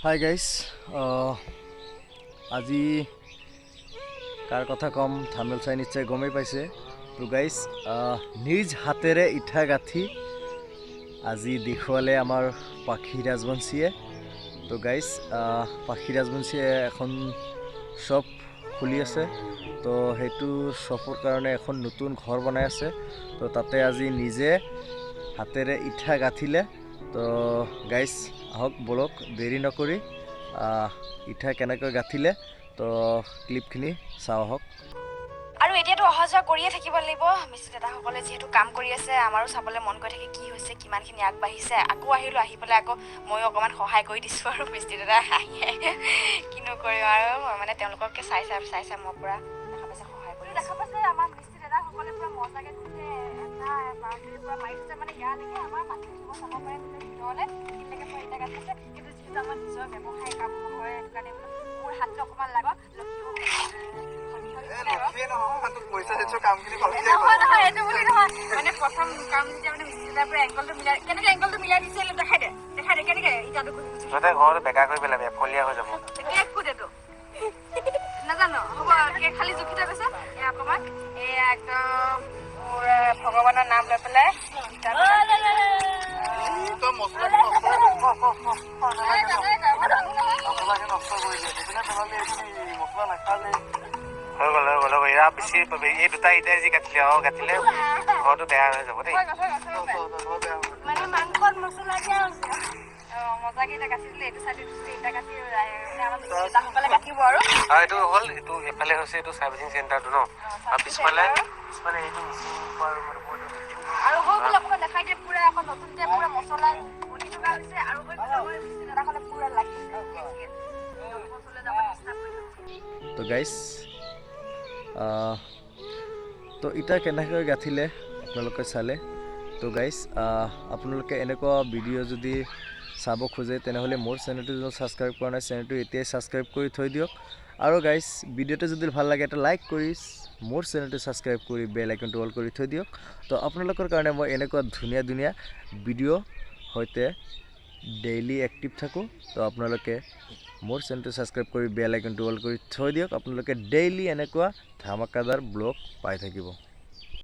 Hi guys আজি কাৰ কথা কম thumbnail চাই নিশ্চয় গমেই পাইছে। তো গাইজ নিজ হাতেৰে ইটা গাঁঠি আজি দেখুৱালে আমাৰ পাখি ৰাজবংশীয়ে। তো গাইজ পাখি ৰাজবংশীয়ে এখন শ্বপ খুলি আছে। তো সেইটো শ্বপৰ কাৰণে এখন নতুন ঘৰ বনাই আছে। তো তাতে আজি নিজে হাতেৰে ইটা গাঁঠিলে। তো গাইজ আহক বলক দেৰি নকৰি ইটা কেনেকৈ গাঁঠিলে তো ক্লিপখিনি চাওঁ আহক। আৰু এতিয়াতো অহা যোৱা কৰিয়ে থাকিব লাগিব। মিস্ত্ৰী দাদাসকলে যিহেতু কাম কৰি আছে, আমাৰো চাবলৈ মন গৈ থাকে কি হৈছে, কিমানখিনি আগবাঢ়িছে। আকৌ আহিলোঁ, আহি পেলাই আকৌ ময়ো অকণমান সহায় কৰি দিছোঁ আৰু মিস্ত্ৰী দাদা আহে কিনো কৰিম আৰু মানে তেওঁলোককে চাই মই পূৰা দেখা পাইছে সহায় কৰি দেখা পাইছে। আমাৰ মিস্ত্ৰী দাদাসকলে পূৰা মজাকৈ গোটেই এটা বাউণ্ডেৰীৰ পৰা মাৰি দিছে, মানে ইয়ালৈকে আমাৰ মাটি দিব চাব পাৰে গোটেই ভিতৰলৈ সেইখিনিলৈকে পূৰা ইটা গাঠিছে। কিন্তু যিহেতু আমাৰ নিজৰ ব্যৱসায় কাম হয়, সেইটো কাৰণে মোৰ হাতটো অকণমান লাগক মানে প্ৰথম কাম যেতিয়া মানে মিস্ত্ৰী পৰা এংকলটো মিলাই কেনেকে এংকলটো মিলাই দিছে দেখাই দে কেনেকে ইটাটো ঘৰটো বেকা কৰি পেলাবি, ফলিয়া হৈ যাব। নাজানো হ'ব খালি জুখিতে কৈছে অকণমান এয়া একদম মোৰ ভগৱানৰ নাম লৈ পেলাই হৈ গ'ল বেছি এই দুটা ইটাই যি গাঠিলে গাঠিলে ঘৰটো বেয়া হৈ যাব দেই। মানে মাংসত মছলা দিয়া মজাকে এটা গাঠি দিলে এইটো চাইডে ইটা গাঠি সকলে গাঠিব আৰু এইটো হ'ল এইটো এফালে হৈছে এইটো চাৰ্ভিচিং চেণ্টাৰটো ন, আৰু পিছফালে এইটো আৰু হৈ গ'ল অকণমান দেখাই দিয়ে পুৰা আকৌ নতুনকে পুৰা মছলা বনি থকা হৈছে আৰু হৈ গ'ল দাদাসকলে পুৰা লাগিছে। তো গাইজ তো ইটা কেনেকৈ গাঁঠিলে আপোনালোকে চালে। তো গাইজ আপোনালোকে এনেকুৱা ভিডিঅ' যদি চাব খোজে তেনেহ'লে মোৰ চেনেলটো যদি ছাবস্ক্ৰাইব কৰা নাই চেনেলটো এতিয়াই ছাবস্ক্ৰাইব কৰি থৈ দিয়ক। আৰু গাইজ ভিডিঅ'টো যদি ভাল লাগে এটা লাইক কৰি মোৰ চেনেলটো ছাবস্ক্ৰাইব কৰি বেল আইকনটো অল কৰি থৈ দিয়ক। তো আপোনালোকৰ কাৰণে মই এনেকুৱা ধুনীয়া ধুনীয়া ভিডিঅ' সৈতে ডেইলি এক্টিভ থাকোঁ। তো আপোনালোকে মোৰ চেনেলটো ছাবস্ক্ৰাইব কৰি বেল আইকনটো অল কৰি থৈ দিয়ক। আপোনালোকে ডেইলি এনেকুৱা ধামাকাদাৰ ব্লগ পাই থাকিব।